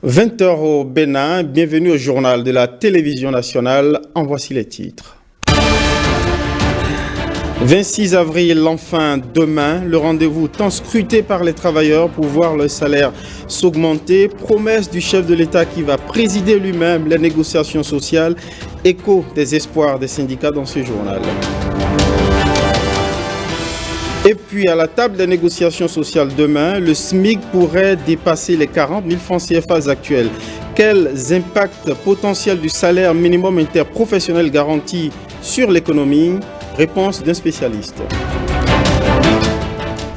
20 heures au Bénin, bienvenue au journal de la télévision nationale, en voici les titres. 26 avril, enfin demain, le rendez-vous tant scruté par les travailleurs pour voir leur salaire s'augmenter, promesse du chef de l'État qui va présider lui-même les négociations sociales, écho des espoirs des syndicats dans ce journal. Et puis à la table des négociations sociales demain, le SMIC pourrait dépasser les 40 000 francs CFA actuels. Quels impacts potentiels du salaire minimum interprofessionnel garanti sur l'économie? Réponse d'un spécialiste.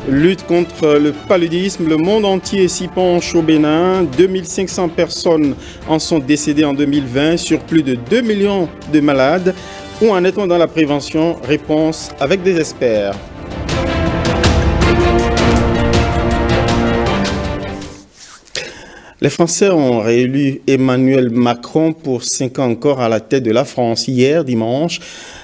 Lutte contre le paludisme, le monde entier s'y penche au Bénin. 2500 personnes en sont décédées en 2020 sur plus de 2 millions de malades. Où en est-on dans la prévention? Réponse avec des experts. Les Français ont réélu Emmanuel Macron pour 5 ans encore à la tête de la France. Hier, dimanche,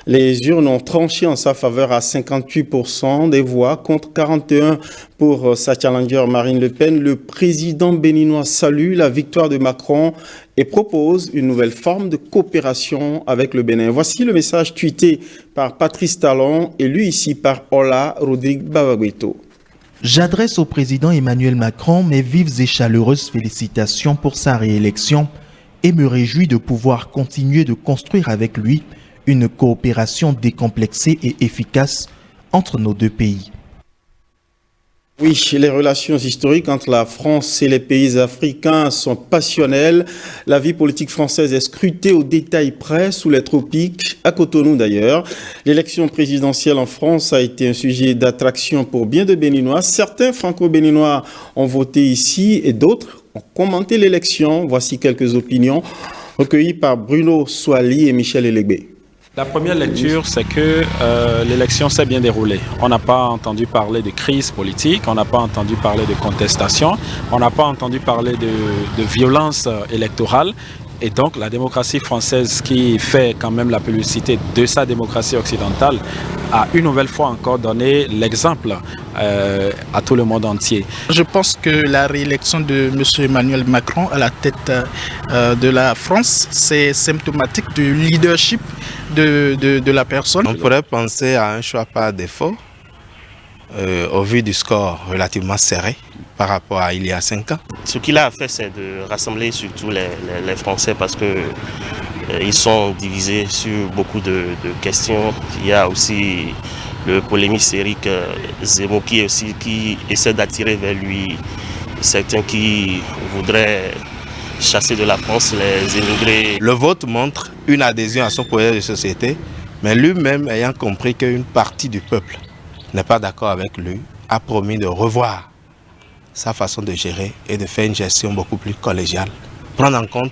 les urnes ont tranché en sa faveur à 58% des voix contre 41% pour sa challenger Marine Le Pen. Le président béninois salue la victoire de Macron et propose une nouvelle forme de coopération avec le Bénin. Voici le message tweeté par Patrice Talon et lu ici par Ola Rodrigue Bavagueto. J'adresse au président Emmanuel Macron mes vives et chaleureuses félicitations pour sa réélection et me réjouis de pouvoir continuer de construire avec lui une coopération décomplexée et efficace entre nos deux pays. Oui, les relations historiques entre la France et les pays africains sont passionnelles. La vie politique française est scrutée au détail près sous les tropiques, à Cotonou d'ailleurs. L'élection présidentielle en France a été un sujet d'attraction pour bien de Béninois. Certains franco-béninois ont voté ici et d'autres ont commenté l'élection. Voici quelques opinions recueillies par Bruno Soali et Michel Elegbé. La première lecture, c'est que l'élection s'est bien déroulée. On n'a pas entendu parler de crise politique, on n'a pas entendu parler de contestation, on n'a pas entendu parler de violence électorale. Et donc la démocratie française qui fait quand même la publicité de sa démocratie occidentale a une nouvelle fois encore donné l'exemple à tout le monde entier. Je pense que la réélection de M. Emmanuel Macron à la tête de la France, c'est symptomatique du leadership de la personne. On pourrait penser à un choix par défaut au vu du score relativement serré par rapport à il y a 5 ans. Ce qu'il a fait, c'est de rassembler surtout les Français parce que ils sont divisés sur beaucoup de questions. Il y a aussi le polémique Éric Zemmour qui essaie d'attirer vers lui certains qui voudraient chasser de la France les immigrés. Le vote montre une adhésion à son projet de société, mais lui-même ayant compris qu'une partie du peuple n'est pas d'accord avec lui, a promis de revoir sa façon de gérer et de faire une gestion beaucoup plus collégiale, prendre en compte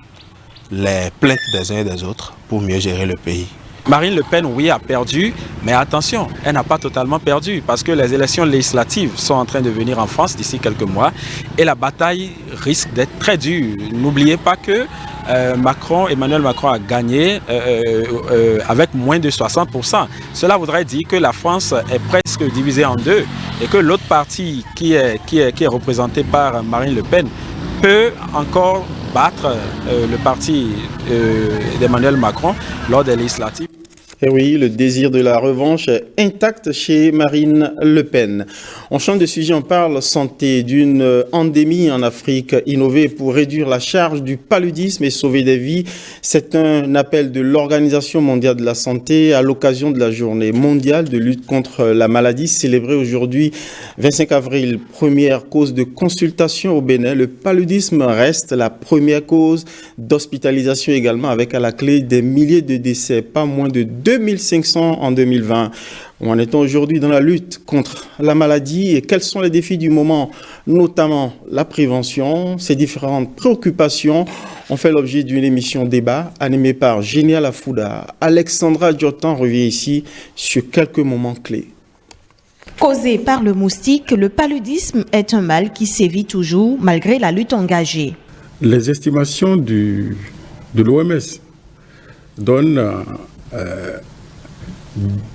les plaintes des uns et des autres pour mieux gérer le pays. Marine Le Pen, oui, a perdu, mais attention, elle n'a pas totalement perdu parce que les élections législatives sont en train de venir en France d'ici quelques mois et la bataille risque d'être très dure. N'oubliez pas que Emmanuel Macron a gagné avec moins de 60%. Cela voudrait dire que la France est presque divisée en deux et que l'autre parti qui est représenté par Marine Le Pen peut encore battre le parti d'Emmanuel Macron lors des législatives. Et oui, le désir de la revanche est intact chez Marine Le Pen. On change de sujet, on parle santé, d'une endémie en Afrique, innover pour réduire la charge du paludisme et sauver des vies. C'est un appel de l'Organisation mondiale de la santé à l'occasion de la journée mondiale de lutte contre la maladie, célébrée aujourd'hui 25 avril. Première cause de consultation au Bénin, le paludisme reste la première cause d'hospitalisation également, avec à la clé des milliers de décès, pas moins de 2500 en 2020. Où en est-on aujourd'hui dans la lutte contre la maladie et quels sont les défis du moment, notamment la prévention? Ces différentes préoccupations ont fait l'objet d'une émission débat animée par Génia Lafouda. Alexandra Diotan revient ici sur quelques moments clés. Causé par le moustique, le paludisme est un mal qui sévit toujours malgré la lutte engagée. Les estimations de l'OMS donnent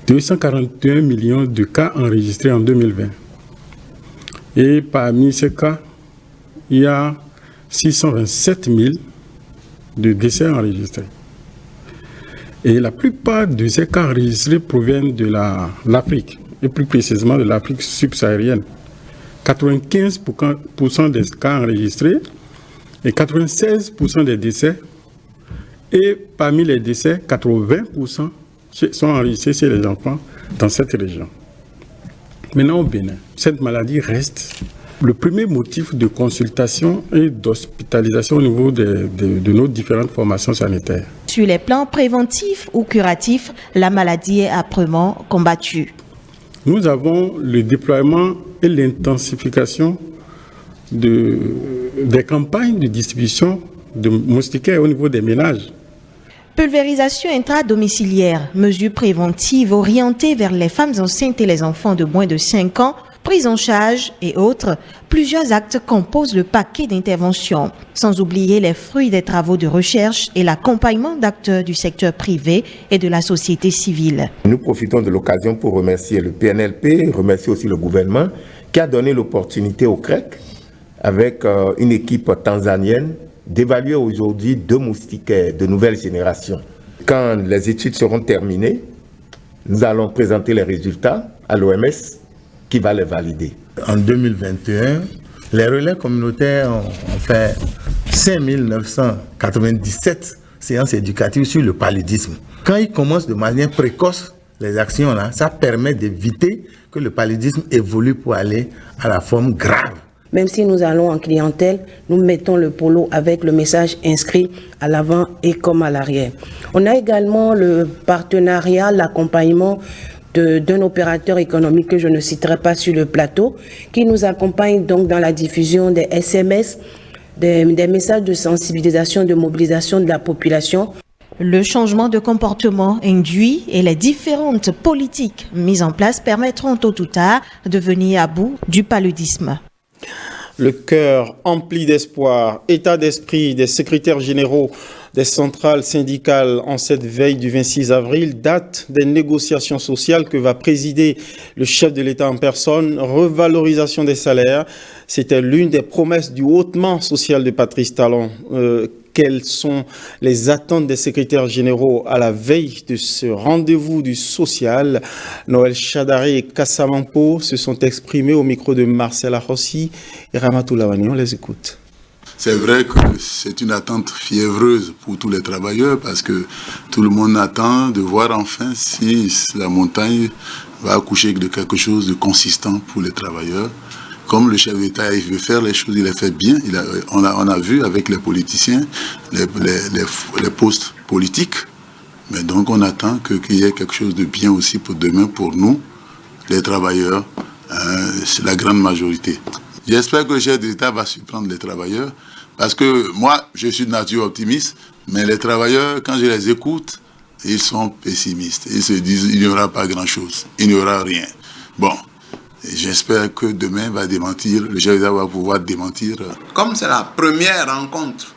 241 millions de cas enregistrés en 2020. Et parmi ces cas, il y a 627 000 de décès enregistrés. Et la plupart de ces cas enregistrés proviennent de l'Afrique, et plus précisément de l'Afrique subsaharienne. 95% des cas enregistrés et 96% des décès. Et parmi les décès, 80% sont enregistrés chez les enfants dans cette région. Maintenant au Bénin, cette maladie reste le premier motif de consultation et d'hospitalisation au niveau de nos différentes formations sanitaires. Sur les plans préventifs ou curatifs, la maladie est âprement combattue. Nous avons le déploiement et l'intensification des campagnes de distribution de moustiquaires au niveau des ménages. Pulvérisation intradomiciliaire, mesures préventives orientées vers les femmes enceintes et les enfants de moins de 5 ans, prise en charge et autres, plusieurs actes composent le paquet d'interventions, sans oublier les fruits des travaux de recherche et l'accompagnement d'acteurs du secteur privé et de la société civile. Nous profitons de l'occasion pour remercier le PNLP, remercier aussi le gouvernement qui a donné l'opportunité au CREC, avec une équipe tanzanienne, d'évaluer aujourd'hui 2 moustiquaires de nouvelle génération. Quand les études seront terminées, nous allons présenter les résultats à l'OMS qui va les valider. En 2021, les relais communautaires ont fait 5997 séances éducatives sur le paludisme. Quand ils commencent de manière précoce, les actions là, ça permet d'éviter que le paludisme évolue pour aller à la forme grave. Même si nous allons en clientèle, nous mettons le polo avec le message inscrit à l'avant et comme à l'arrière. On a également le partenariat, l'accompagnement d'un opérateur économique que je ne citerai pas sur le plateau, qui nous accompagne donc dans la diffusion des SMS, des messages de sensibilisation, de mobilisation de la population. Le changement de comportement induit et les différentes politiques mises en place permettront tôt ou tard de venir à bout du paludisme. Le cœur empli d'espoir, état d'esprit des secrétaires généraux des centrales syndicales en cette veille du 26 avril date des négociations sociales que va présider le chef de l'État en personne, revalorisation des salaires. C'était l'une des promesses du hautement social de Patrice Talon. Quelles sont les attentes des secrétaires généraux à la veille de ce rendez-vous du social? Noël Chadaré et Kassamampo se sont exprimés au micro de Marcel Arossi et Ramatou Lawani. On les écoute. C'est vrai que c'est une attente fiévreuse pour tous les travailleurs parce que tout le monde attend de voir enfin si la montagne va accoucher de quelque chose de consistant pour les travailleurs. Comme le chef d'État il veut faire les choses, il les fait bien. On a vu avec les politiciens les postes politiques. Mais donc on attend qu'il y ait quelque chose de bien aussi pour demain pour nous, les travailleurs, c'est la grande majorité. J'espère que le chef d'État va surprendre les travailleurs parce que moi, je suis de nature optimiste, mais les travailleurs, quand je les écoute, ils sont pessimistes. Ils se disent il n'y aura pas grand-chose, il n'y aura rien. Bon. J'espère que demain va démentir, le chef d'État va pouvoir démentir. Comme c'est la première rencontre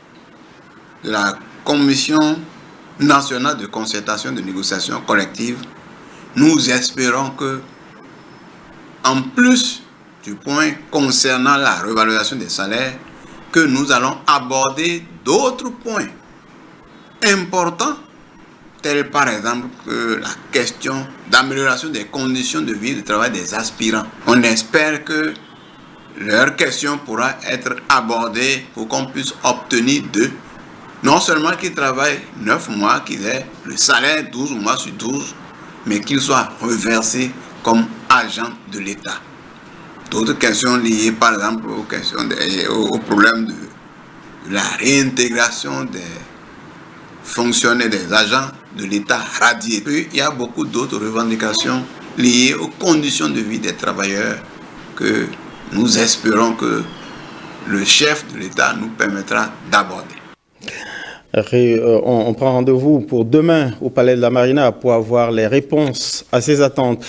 de la Commission nationale de concertation de négociation collective, nous espérons que, en plus du point concernant la revalorisation des salaires, que nous allons aborder d'autres points importants, tels par exemple que la question d'amélioration des conditions de vie et de travail des aspirants. On espère que leur question pourra être abordée pour qu'on puisse obtenir d'eux, non seulement qu'ils travaillent 9 mois, qu'ils aient le salaire 12 mois sur 12, mais qu'ils soient reversés comme agents de l'État. D'autres questions liées par exemple au problème de la réintégration des fonctionnaires, des agents de l'État radié. Puis, il y a beaucoup d'autres revendications liées aux conditions de vie des travailleurs que nous espérons que le chef de l'État nous permettra d'aborder. On prend rendez-vous pour demain au Palais de la Marina pour avoir les réponses à ces attentes.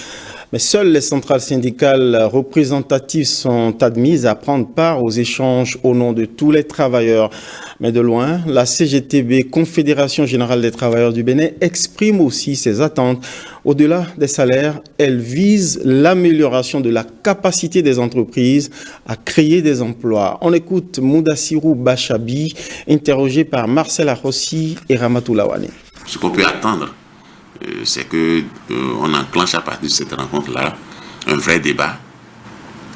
Mais seules les centrales syndicales représentatives sont admises à prendre part aux échanges au nom de tous les travailleurs. Mais de loin, la CGTB, Confédération Générale des Travailleurs du Bénin, exprime aussi ses attentes. Au-delà des salaires, elle vise l'amélioration de la capacité des entreprises à créer des emplois. On écoute Moudassirou Bachabi, interrogé par Marcel Arossi et Ramatou Lawane. Ce qu'on peut attendre, c'est qu'on enclenche à partir de cette rencontre-là un vrai débat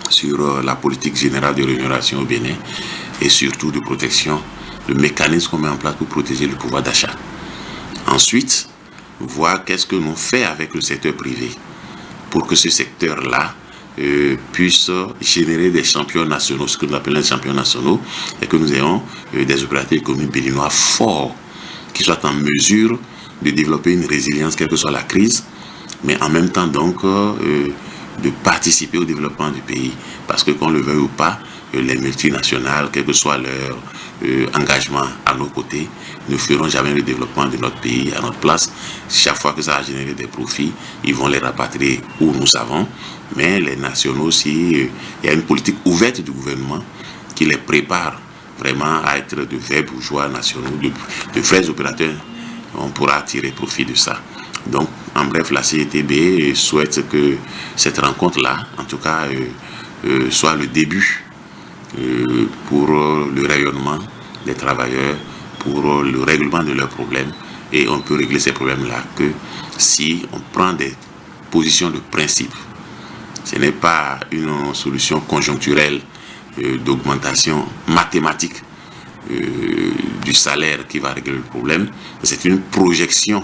sur la politique générale de rémunération au Bénin et surtout de protection, le mécanisme qu'on met en place pour protéger le pouvoir d'achat. Ensuite, voir qu'est-ce que l'on fait avec le secteur privé pour que ce secteur-là puisse générer des champions nationaux, ce que nous appelons les champions nationaux, et que nous ayons des opérateurs économiques béninois forts qui soient en mesure de développer une résilience, quelle que soit la crise, mais en même temps donc de participer au développement du pays. Parce que qu'on le veuille ou pas, les multinationales, quel que soit leur engagement à nos côtés, ne feront jamais le développement de notre pays à notre place. Chaque fois que ça a généré des profits, ils vont les rapatrier où nous savons. Mais les nationaux aussi, il y a une politique ouverte du gouvernement qui les prépare vraiment à être de vrais bourgeois nationaux, de vrais opérateurs. On pourra tirer profit de ça. Donc, en bref, la CGTB souhaite que cette rencontre-là, en tout cas, soit le début pour le rayonnement des travailleurs, pour le règlement de leurs problèmes. Et on peut régler ces problèmes-là que si on prend des positions de principe. Ce n'est pas une solution conjoncturelle d'augmentation mathématique du salaire qui va régler le problème. C'est une projection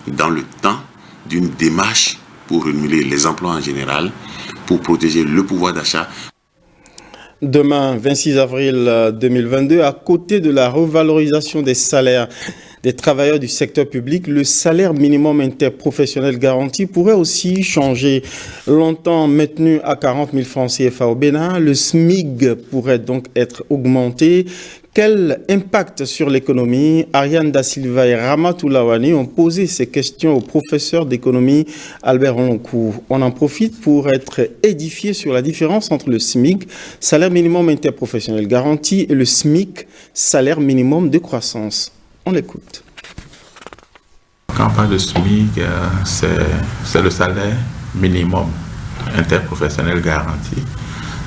dans le temps d'une démarche pour renouveler les emplois en général, pour protéger le pouvoir d'achat. Demain, 26 avril 2022, à côté de la revalorisation des salaires des travailleurs du secteur public, le salaire minimum interprofessionnel garanti pourrait aussi changer. Longtemps maintenu à 40 000 francs CFA au Bénin, le SMIG pourrait donc être augmenté. Quel impact sur l'économie? Ariane Da Silva et Ramatou Lawane ont posé ces questions au professeur d'économie Albert Onloncourt. On en profite pour être édifié sur la différence entre le SMIC, salaire minimum interprofessionnel garanti, et le SMIC, salaire minimum de croissance. On l'écoute. Quand on parle de SMIC, c'est le salaire minimum interprofessionnel garanti.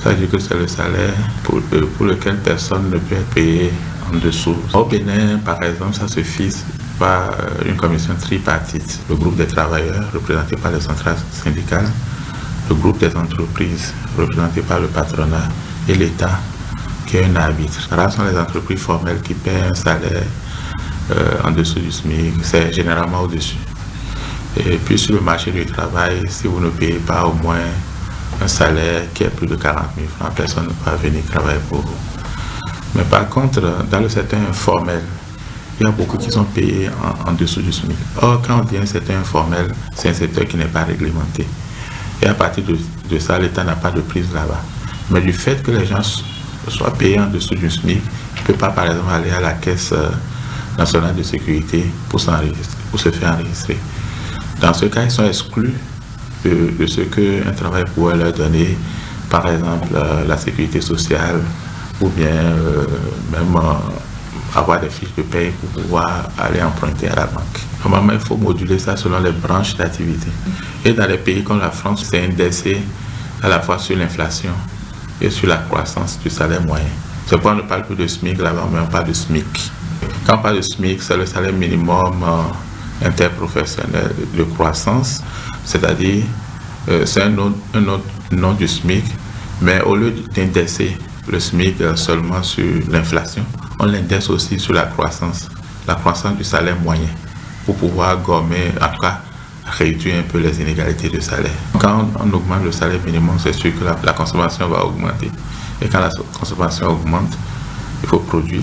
Ça veut dire que c'est le salaire pour lequel personne ne peut être payé en dessous. Au Bénin, par exemple, ça se fixe par une commission tripartite. Le groupe des travailleurs, représenté par les centrales syndicales, le groupe des entreprises, représenté par le patronat, et l'État, qui est un arbitre. Rares sont les entreprises formelles qui paient un salaire en dessous du SMIC, c'est généralement au-dessus. Et puis sur le marché du travail, si vous ne payez pas au moins un salaire qui est plus de 40 000 francs, personne ne va venir travailler pour vous. Mais par contre, dans le secteur informel, il y a beaucoup qui sont payés en dessous du SMIC. Or, quand on dit un secteur informel, c'est un secteur qui n'est pas réglementé. Et à partir de ça, l'État n'a pas de prise là-bas. Mais du fait que les gens soient payés en dessous du SMIC, il ne peut pas, par exemple, aller à la caisse nationale de sécurité pour se faire enregistrer. Dans ce cas, ils sont exclus de ce qu'un travail pourrait leur donner, par exemple la sécurité sociale, ou bien même avoir des fiches de paie pour pouvoir aller emprunter à la banque. Normalement, il faut moduler ça selon les branches d'activité. Et dans les pays comme la France, c'est indexé à la fois sur l'inflation et sur la croissance du salaire moyen. C'est pourquoi on ne parle plus de SMIC là-bas, mais on parle de SMIC. Quand on parle de SMIC, c'est le salaire minimum interprofessionnel de croissance, c'est-à-dire c'est un autre nom du SMIC, mais au lieu d'indexer le SMIC seulement sur l'inflation, on l'indexe aussi sur la croissance du salaire moyen, pour pouvoir gommer, en tout cas réduire un peu les inégalités de salaire. Quand on augmente le salaire minimum, c'est sûr que la consommation va augmenter. Et quand la consommation augmente, il faut produire.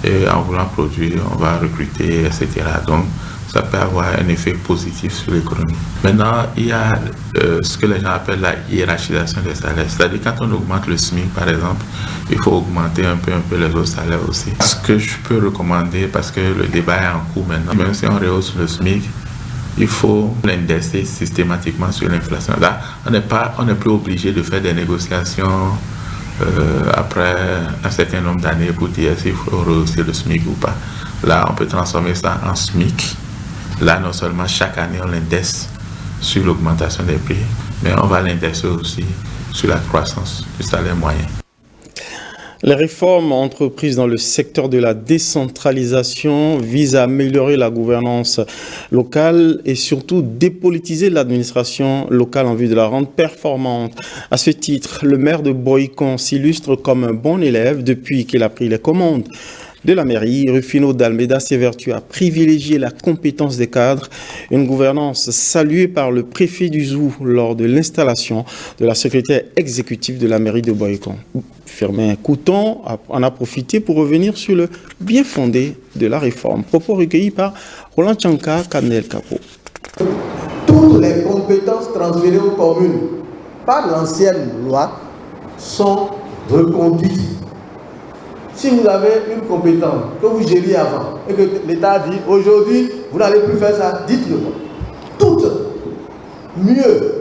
Et en voulant produire, on va recruter, etc. Donc, ça peut avoir un effet positif sur l'économie. Maintenant, il y a ce que les gens appellent la hiérarchisation des salaires. C'est-à-dire, quand on augmente le SMIC, par exemple, il faut augmenter un peu les autres salaires aussi. Ce que je peux recommander, parce que le débat est en cours maintenant, même si on rehausse le SMIC, il faut l'indexer systématiquement sur l'inflation. Là, on n'est plus obligé de faire des négociations après un certain nombre d'années pour dire s'il faut rehausser le SMIC ou pas. Là, on peut transformer ça en SMIC. Là, non seulement chaque année, on l'indexe sur l'augmentation des prix, mais on va l'indexer aussi sur la croissance du salaire moyen. Les réformes entreprises dans le secteur de la décentralisation visent à améliorer la gouvernance locale et surtout dépolitiser l'administration locale en vue de la rendre performante. À ce titre, le maire de Boycon s'illustre comme un bon élève depuis qu'il a pris les commandes de la mairie. Rufino d'Almeida s'évertue à privilégier la compétence des cadres, une gouvernance saluée par le préfet du Zou lors de l'installation de la secrétaire exécutive de la mairie de Boycon. Firmin Couton en a profité pour revenir sur le bien fondé de la réforme. Propos recueillis par Roland Tchanka, Kanel Kapo. Toutes les compétences transférées aux communes par l'ancienne loi sont reconduites. Si vous avez une compétence que vous gériez avant et que l'État dit aujourd'hui vous n'allez plus faire ça, dites-le moi. Toutes. Mieux.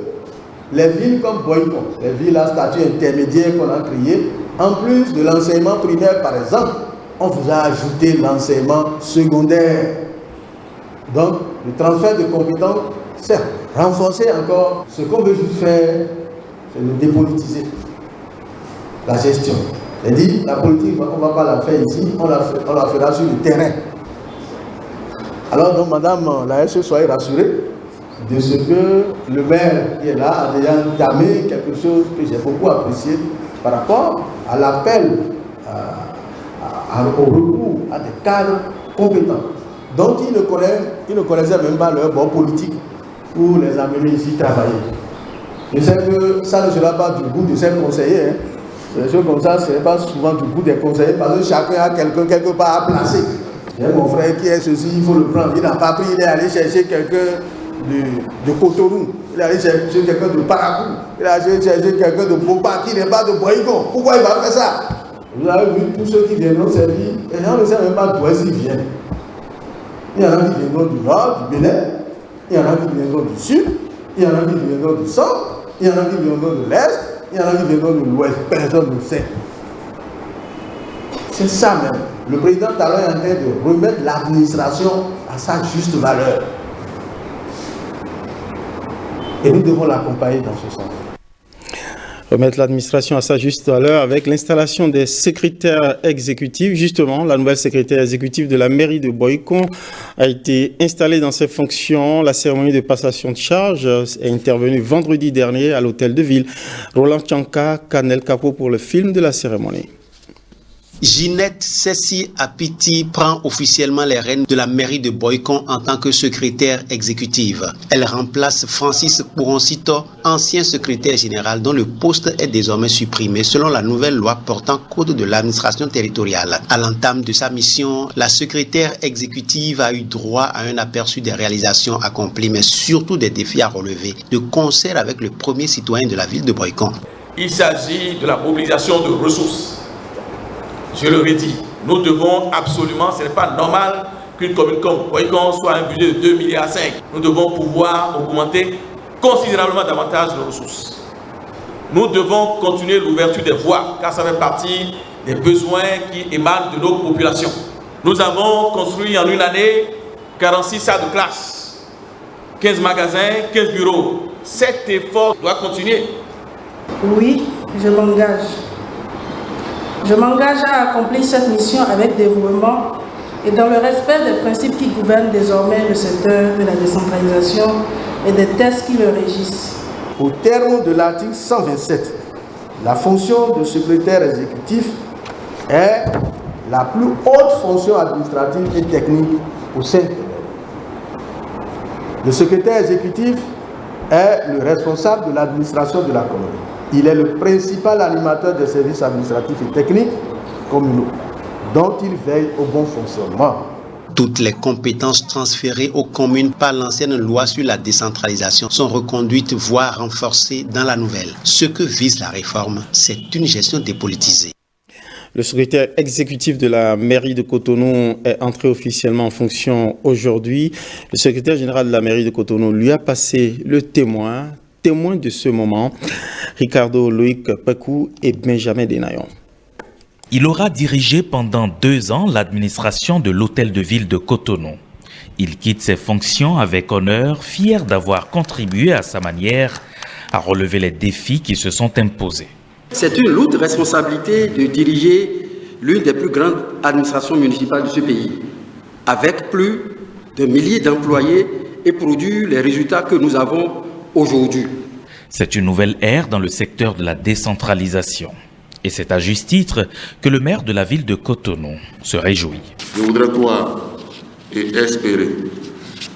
Les villes comme Boycon, les villes à statut intermédiaire qu'on a créées, en plus de l'enseignement primaire par exemple, on vous a ajouté l'enseignement secondaire. Donc, le transfert de compétences, c'est renforcer encore. Ce qu'on veut juste faire, c'est de dépolitiser la gestion. C'est-à-dire, la politique, on ne va pas la faire ici, on la fera sur le terrain. Alors, donc, madame la SE, soyez rassurée de ce que le maire qui est là a déjà entamé quelque chose que j'ai beaucoup apprécié par rapport à l'appel au recours à des cadres compétents dont ils ne connaissaient même pas leur bord politique pour les amener ici travailler. Je sais que ça ne sera pas du goût de ces conseillers. Des choses comme ça, ce n'est pas souvent du goût des conseillers parce que chacun a quelqu'un quelque part à placer. J'ai mon frère qui est ceci, il faut le prendre. Il n'a pas pris, il est allé chercher quelqu'un de Cotonou, il est allé chercher quelqu'un de Parakou, il est allé chercher quelqu'un de Boba qui n'est pas de Boycon. Pourquoi il va faire ça? Vous avez vu tous ceux qui viendront servir, les gens ne savent même pas d'où ils viennent. Il y en a qui viendront du nord, du Bénin, il y en a qui viendront du sud, il y en a qui viendront du centre, il y en a qui viendront de l'est, il y en a qui viendront de l'ouest, personne ne sait. C'est ça même. Le président Talon est en train de remettre l'administration à sa juste valeur. Et nous devons l'accompagner dans ce sens. Remettre l'administration à sa juste valeur avec l'installation des secrétaires exécutifs. Justement, la nouvelle secrétaire exécutive de la mairie de Boycon a été installée dans ses fonctions. La cérémonie de passation de charge est intervenue vendredi dernier à l'hôtel de ville. Roland Tchanka, Kanel Kapo pour le film de la cérémonie. Ginette Sessi Apiti prend officiellement les rênes de la mairie de Boycon en tant que secrétaire exécutive. Elle remplace Francis Kouroncito, ancien secrétaire général dont le poste est désormais supprimé selon la nouvelle loi portant code de l'administration territoriale. À l'entame de sa mission, la secrétaire exécutive a eu droit à un aperçu des réalisations accomplies, mais surtout des défis à relever, de concert avec le premier citoyen de la ville de Boycon. Il s'agit de la mobilisation de ressources. Je le redis, nous devons absolument, ce n'est pas normal qu'une commune comme Boycon soit un budget de 2,5 milliards. Nous devons pouvoir augmenter considérablement davantage nos ressources. Nous devons continuer l'ouverture des voies, car ça fait partie des besoins qui émanent de nos populations. Nous avons construit en une année 46 salles de classe, 15 magasins, 15 bureaux. Cet effort doit continuer. Oui, je m'engage. Je m'engage à accomplir cette mission avec dévouement et dans le respect des principes qui gouvernent désormais le secteur de la décentralisation et des textes qui le régissent. Au terme de l'article 127, la fonction de secrétaire exécutif est la plus haute fonction administrative et technique au sein de l'État. Le secrétaire exécutif est le responsable de l'administration de la commune. Il est le principal animateur des services administratifs et techniques communaux, dont il veille au bon fonctionnement. Toutes les compétences transférées aux communes par l'ancienne loi sur la décentralisation sont reconduites, voire renforcées dans la nouvelle. Ce que vise la réforme, c'est une gestion dépolitisée. Le secrétaire exécutif de la mairie de Cotonou est entré officiellement en fonction aujourd'hui. Le secrétaire général de la mairie de Cotonou lui a passé le témoin de ce moment, Ricardo Loïc Pekou et Benjamin Denayon. Il aura dirigé pendant 2 ans l'administration de l'hôtel de ville de Cotonou. Il quitte ses fonctions avec honneur, fier d'avoir contribué à sa manière à relever les défis qui se sont imposés. C'est une lourde responsabilité de diriger l'une des plus grandes administrations municipales de ce pays, avec plus de milliers d'employés et produire les résultats que nous avons aujourd'hui. C'est une nouvelle ère dans le secteur de la décentralisation. Et c'est à juste titre que le maire de la ville de Cotonou se réjouit. Je voudrais croire et espérer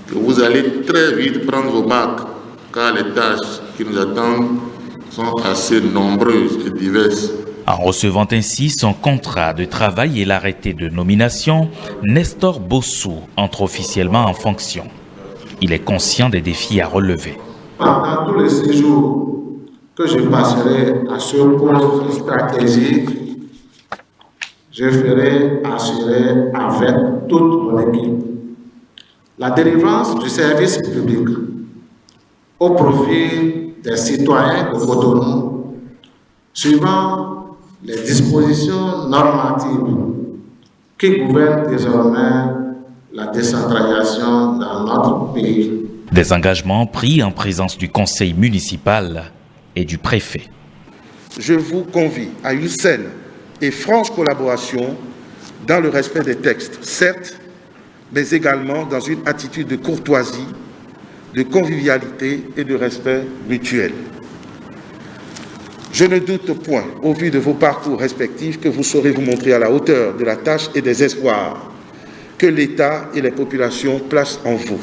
que vous allez très vite prendre vos marques, car les tâches qui nous attendent sont assez nombreuses et diverses. En recevant ainsi son contrat de travail et l'arrêté de nomination, Nestor Bossou entre officiellement en fonction. Il est conscient des défis à relever. Pendant tous les séjours que je passerai à ce poste stratégique, je ferai assurer avec toute mon équipe la délivrance du service public au profit des citoyens de Cotonou, suivant les dispositions normatives qui gouvernent désormais la décentralisation dans notre pays. Des engagements pris en présence du conseil municipal et du préfet. Je vous convie à une saine et franche collaboration dans le respect des textes, certes, mais également dans une attitude de courtoisie, de convivialité et de respect mutuel. Je ne doute point, au vu de vos parcours respectifs, que vous saurez vous montrer à la hauteur de la tâche et des espoirs que l'État et les populations placent en vous.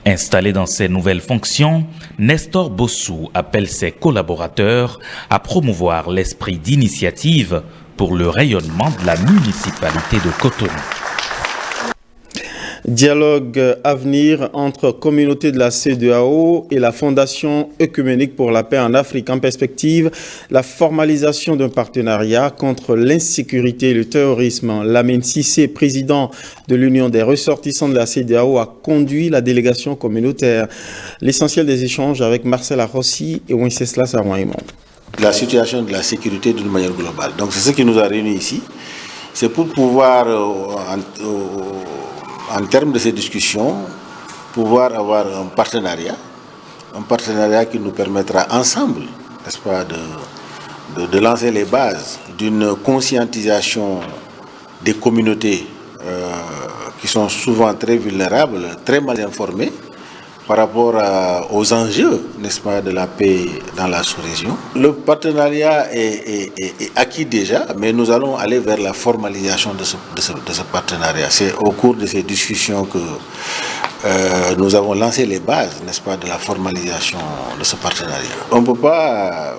Installé dans ses nouvelles fonctions, Nestor Bossou appelle ses collaborateurs à promouvoir l'esprit d'initiative pour le rayonnement de la municipalité de Cotonou. Dialogue à venir entre communauté de la CEDEAO et la Fondation œcuménique pour la paix en Afrique. En perspective, la formalisation d'un partenariat contre l'insécurité et le terrorisme. Lamine Cissé, président de l'Union des ressortissants de la CEDEAO, a conduit la délégation communautaire. L'essentiel des échanges avec Marcel Arrossi et Wenceslas Sarouaimon. La situation de la sécurité d'une manière globale. Donc c'est ce qui nous a réunis ici. C'est pour pouvoir, en termes de ces discussions, pouvoir avoir un partenariat qui nous permettra ensemble, n'est-ce pas, de lancer les bases d'une conscientisation des communautés qui sont souvent très vulnérables, très mal informées par rapport aux enjeux, n'est-ce pas, de la paix dans la sous-région. Le partenariat est acquis déjà, mais nous allons aller vers la formalisation de ce partenariat. C'est au cours de ces discussions que nous avons lancé les bases, n'est-ce pas, de la formalisation de ce partenariat. On ne peut pas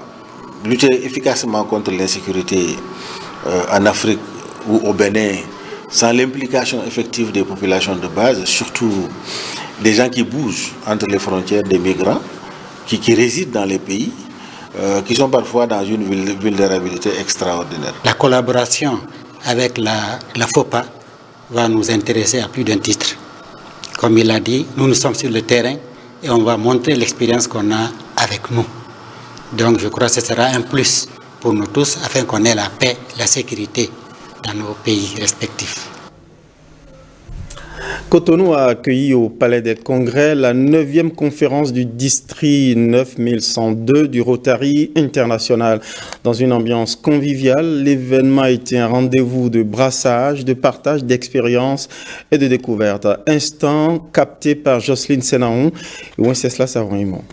lutter efficacement contre l'insécurité en Afrique ou au Bénin sans l'implication effective des populations de base, surtout des gens qui bougent entre les frontières, des migrants qui résident dans les pays, qui sont parfois dans une vulnérabilité extraordinaire. La collaboration avec la FOPA va nous intéresser à plus d'un titre. Comme il l'a dit, nous sommes sur le terrain et on va montrer l'expérience qu'on a avec nous. Donc je crois que ce sera un plus pour nous tous afin qu'on ait la paix, la sécurité dans nos pays respectifs. Cotonou a accueilli au Palais des Congrès la 9e conférence du district 9102 du Rotary International. Dans une ambiance conviviale, l'événement a été un rendez-vous de brassage, de partage d'expériences et de découvertes. Instant capté par Jocelyne Senaon et Wenceslas Sarouaimon.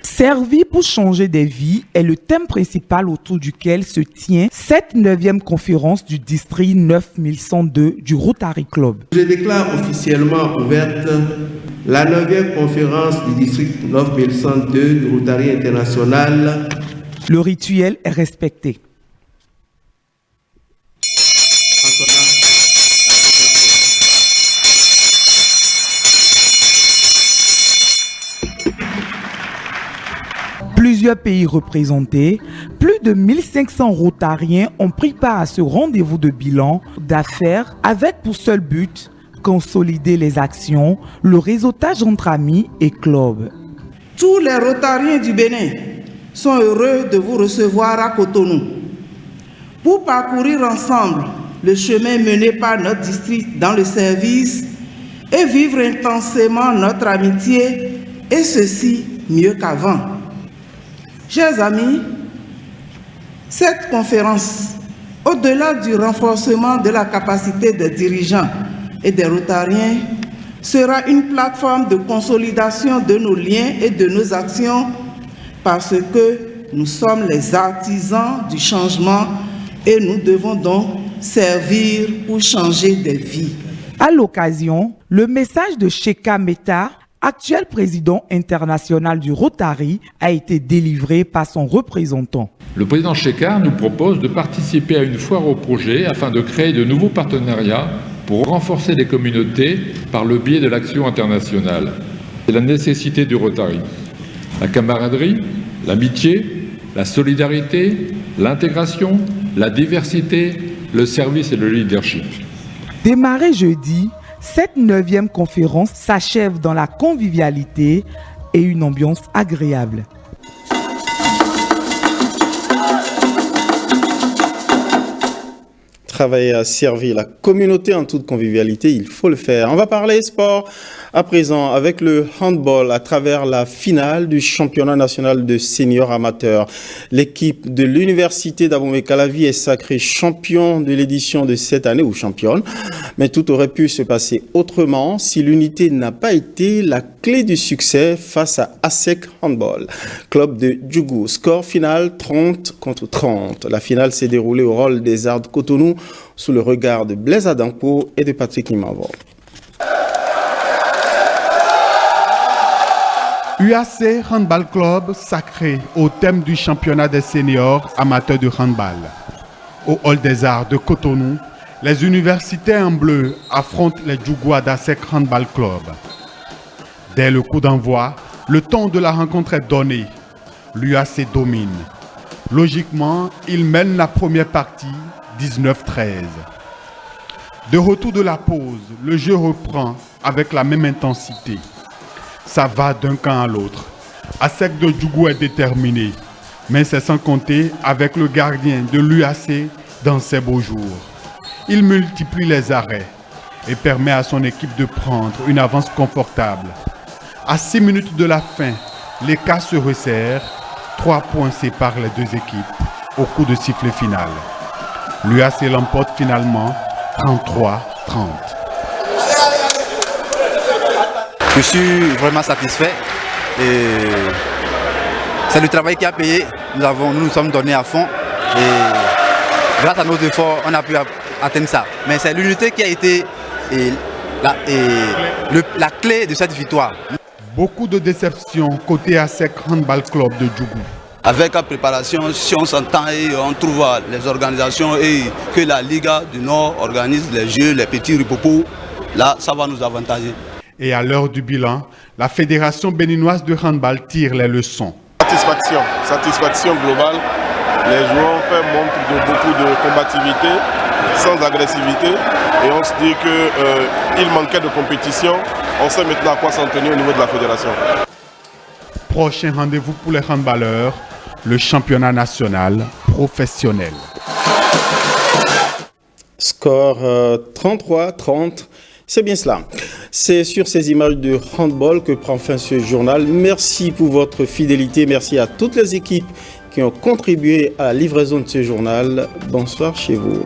Servi pour changer des vies est le thème principal autour duquel se tient cette 9e conférence du district 9102 du Rotary Club. Je déclare officiellement ouverte la 9e conférence du district 9102 du Rotary International. Le rituel est respecté. Plusieurs pays représentés, Plus de 1500 Rotariens ont pris part à ce rendez-vous de bilan d'affaires avec pour seul but consolider les actions, le réseautage entre amis et clubs. Tous les Rotariens du Bénin sont heureux de vous recevoir à Cotonou pour parcourir ensemble le chemin mené par notre district dans le service et vivre intensément notre amitié, et ceci mieux qu'avant. Chers amis, cette conférence, au-delà du renforcement de la capacité des dirigeants et des Rotariens, sera une plateforme de consolidation de nos liens et de nos actions parce que nous sommes les artisans du changement et nous devons donc servir pour changer des vies. À l'occasion, le message de Sheka Meta, actuel président international du Rotary, a été délivré par son représentant. Le président Sheka nous propose de participer à une foire au projet afin de créer de nouveaux partenariats pour renforcer les communautés par le biais de l'action internationale. C'est la nécessité du Rotary. La camaraderie, l'amitié, la solidarité, l'intégration, la diversité, le service et le leadership. Démarrée jeudi, cette 9e conférence s'achève dans la convivialité et une ambiance agréable. Travailler à servir la communauté en toute convivialité, il faut le faire. On va parler sport à présent avec le handball à travers la finale du championnat national de seniors amateurs. L'équipe de l'université d'Abomey-Calavi est sacrée champion de l'édition de cette année, ou championne. Mais tout aurait pu se passer autrement si l'unité n'a pas été la clé du succès face à ASEC Handball, club de Djougou. Score final 30-30. La finale s'est déroulée au Hall des Arts de Cotonou sous le regard de Blaise Adanko et de Patrick Imavo. UAC Handball Club sacré au thème du championnat des seniors amateurs de handball. Au Hall des Arts de Cotonou, les universités en bleu affrontent les Djougouas d'ASEC Handball Club. Dès le coup d'envoi, le ton de la rencontre est donné. L'UAC domine. Logiquement, il mène la première partie 19-13. De retour de la pause, le jeu reprend avec la même intensité. Ça va d'un camp à l'autre. ASEC de Djougou est déterminé, mais c'est sans compter avec le gardien de l'UAC dans ses beaux jours. Il multiplie les arrêts et permet à son équipe de prendre une avance confortable. À 6 minutes de la fin, l'écart se resserre. 3 points séparent les deux équipes au coup de sifflet final. L'UAC l'emporte finalement 33-30. Je suis vraiment satisfait et c'est le travail qui a payé. Nous nous sommes donnés à fond et grâce à nos efforts, on a pu atteindre ça. Mais c'est l'unité qui a été la clé de cette victoire. Beaucoup de déceptions côté ASEC Handball Club de Djougou. Avec la préparation, si on s'entend et on trouve les organisations et que la Liga du Nord organise les jeux, les petits ripopos, là, ça va nous avantager. Et à l'heure du bilan, la Fédération béninoise de handball tire les leçons. Satisfaction globale. Les joueurs ont fait montre de beaucoup de combativité, sans agressivité. Et on se dit qu'il manquait de compétition. On sait maintenant à quoi s'en tenir au niveau de la fédération. Prochain rendez-vous pour les handballeurs, le championnat national professionnel. Score 33-30. C'est bien cela. C'est sur ces images de handball que prend fin ce journal. Merci pour votre fidélité. Merci à toutes les équipes qui ont contribué à la livraison de ce journal. Bonsoir chez vous.